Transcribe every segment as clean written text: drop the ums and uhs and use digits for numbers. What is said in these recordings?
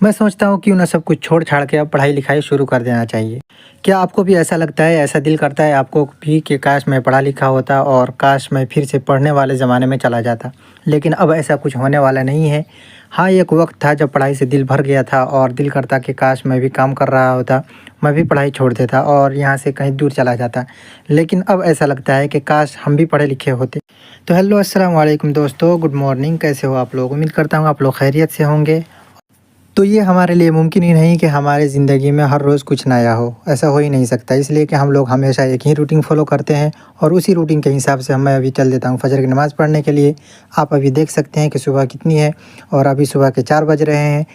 मैं सोचता हूँ क्यों ना सब कुछ छोड़ छाड़ के अब पढ़ाई लिखाई शुरू कर देना चाहिए। क्या आपको भी ऐसा लगता है, ऐसा दिल करता है आपको भी कि काश मैं पढ़ा लिखा होता और काश मैं फिर से पढ़ने वाले ज़माने में चला जाता? लेकिन अब ऐसा कुछ होने वाला नहीं है। हाँ, एक वक्त था जब पढ़ाई से दिल भर गया था और दिल करता कि काश मैं भी काम कर रहा होता, मैं भी पढ़ाई छोड़ देता और यहाँ से कहीं दूर चला जाता। लेकिन अब ऐसा लगता है कि काश हम भी पढ़े लिखे होते। तो हेलो, अस्सलाम वालेकुम दोस्तों, गुड मॉर्निंग। कैसे हो आप लोग? उम्मीद करता हूँ आप लोग खैरियत से होंगे। तो ये हमारे लिए मुमकिन ही नहीं कि हमारी ज़िंदगी में हर रोज़ कुछ नया हो, ऐसा हो ही नहीं सकता। इसलिए कि हम लोग हमेशा एक ही रूटीन फ़ॉलो करते हैं और उसी रूटीन के हिसाब से मैं अभी चल देता हूँ फ़जर की नमाज़ पढ़ने के लिए। आप अभी देख सकते हैं कि सुबह कितनी है और अभी सुबह के 4 बज रहे हैं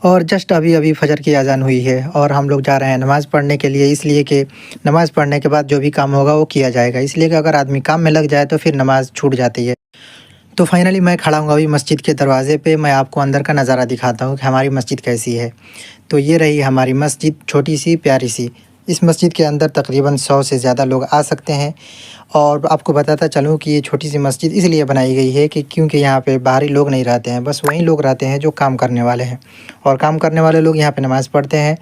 और जस्ट अभी फ़जर की अज़ान हुई है और हम लोग जा रहे हैं नमाज़ पढ़ने के लिए। इसलिए कि नमाज़ पढ़ने के बाद जो भी काम होगा वो किया जाएगा। इसलिए कि अगर आदमी काम में लग जाए तो फिर नमाज़ छूट जाती है। तो फाइनली मैं खड़ा हूँ अभी मस्जिद के दरवाज़े पे। मैं आपको अंदर का नज़ारा दिखाता हूँ कि हमारी मस्जिद कैसी है। तो ये रही हमारी मस्जिद, छोटी सी प्यारी सी। इस मस्जिद के अंदर तकरीबन 100 से ज़्यादा लोग आ सकते हैं। और आपको बताता चलूँ कि ये छोटी सी मस्जिद इसलिए बनाई गई है कि क्योंकि यहाँ पे बाहरी लोग नहीं रहते हैं, बस वही लोग रहते हैं जो काम करने वाले हैं। और काम करने वाले लोग यहाँ पे नमाज़ पढ़ते हैं।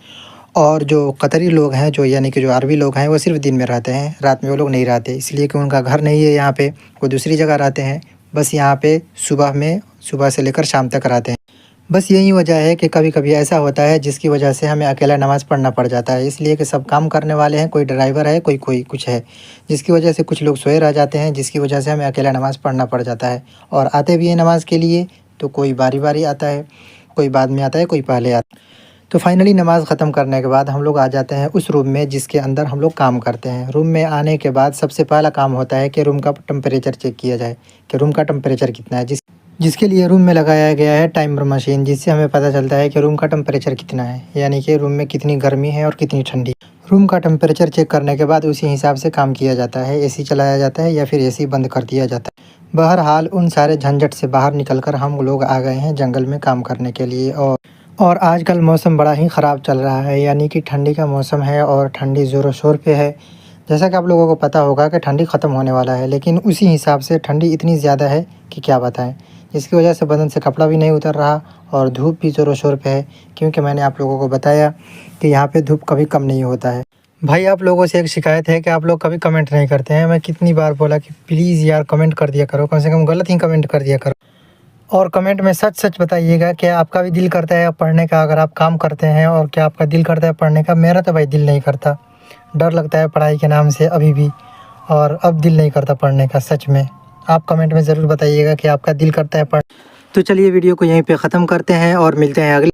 और जो कतरी लोग हैं, जो यानी कि जो अरबी लोग हैं, वो सिर्फ दिन में रहते हैं, रात में वो लोग नहीं रहते। इसलिए कि उनका घर नहीं है यहाँ पे, वो दूसरी जगह रहते हैं। बस यहाँ पे सुबह से लेकर शाम तक रहते हैं। बस यही वजह है कि कभी-कभी ऐसा होता है जिसकी वजह से हमें अकेला नमाज़ पढ़ना पड़ जाता है। इसलिए कि सब काम करने वाले हैं, कोई ड्राइवर है, कोई कुछ है, जिसकी वजह से कुछ लोग सोए रह जाते हैं, जिसकी वजह से हमें अकेला नमाज़ पढ़ना पड़ जाता है। और आते भी हैं नमाज़ के लिए तो कोई बारी-बारी आता है, कोई बाद में आता है, कोई पहले आता है। तो फाइनली नमाज़ ख़त्म करने के बाद हम लोग आ जाते हैं उस रूम में जिसके अंदर हम लोग काम करते हैं। रूम में आने के बाद सबसे पहला काम होता है कि रूम का टेम्परेचर चेक किया जाए कि रूम का टेम्परेचर कितना है। जिसके लिए रूम में लगाया गया है टाइमर मशीन, जिससे हमें पता चलता है कि रूम का टेम्परेचर कितना है, यानी कि रूम में कितनी गर्मी है और कितनी ठंडी। रूम का टेम्परेचर चेक करने के बाद उसी हिसाब से काम किया जाता है। एसी चलाया जाता है या फिर एसी बंद कर दिया जाता है। बहरहाल उन सारे झंझट से बाहर निकलकर हम लोग आ गए हैं जंगल में काम करने के लिए। और आजकल मौसम बड़ा ही ख़राब चल रहा है, यानी कि ठंडी का मौसम है और ठंडी ज़ोरों शोर पे है। जैसा कि आप लोगों को पता होगा कि ठंडी ख़त्म होने वाला है, लेकिन उसी हिसाब से ठंडी इतनी ज़्यादा है कि क्या बताएं। जिसकी वजह से बदन से कपड़ा भी नहीं उतर रहा और धूप भी ज़ोरों शोर पे है, क्योंकि मैंने आप लोगों को बताया कि यहाँ पे धूप कभी कम नहीं होता है। भाई, आप लोगों से एक शिकायत है कि आप लोग कभी कमेंट नहीं करते हैं। मैं कितनी बार बोला कि प्लीज़ यार कमेंट कर दिया करो, कम से कम गलत ही कमेंट कर दिया करो। और कमेंट में सच बताइएगा कि आपका भी दिल करता है पढ़ने का अगर आप काम करते हैं, और क्या आपका दिल करता है पढ़ने का? मेरा तो भाई दिल नहीं करता, डर लगता है पढ़ाई के नाम से अभी भी, और अब दिल नहीं करता पढ़ने का सच में। आप कमेंट में ज़रूर बताइएगा कि आपका दिल करता है पढ़। तो चलिए वीडियो को यहीं पे ख़त्म करते हैं और मिलते हैं अगले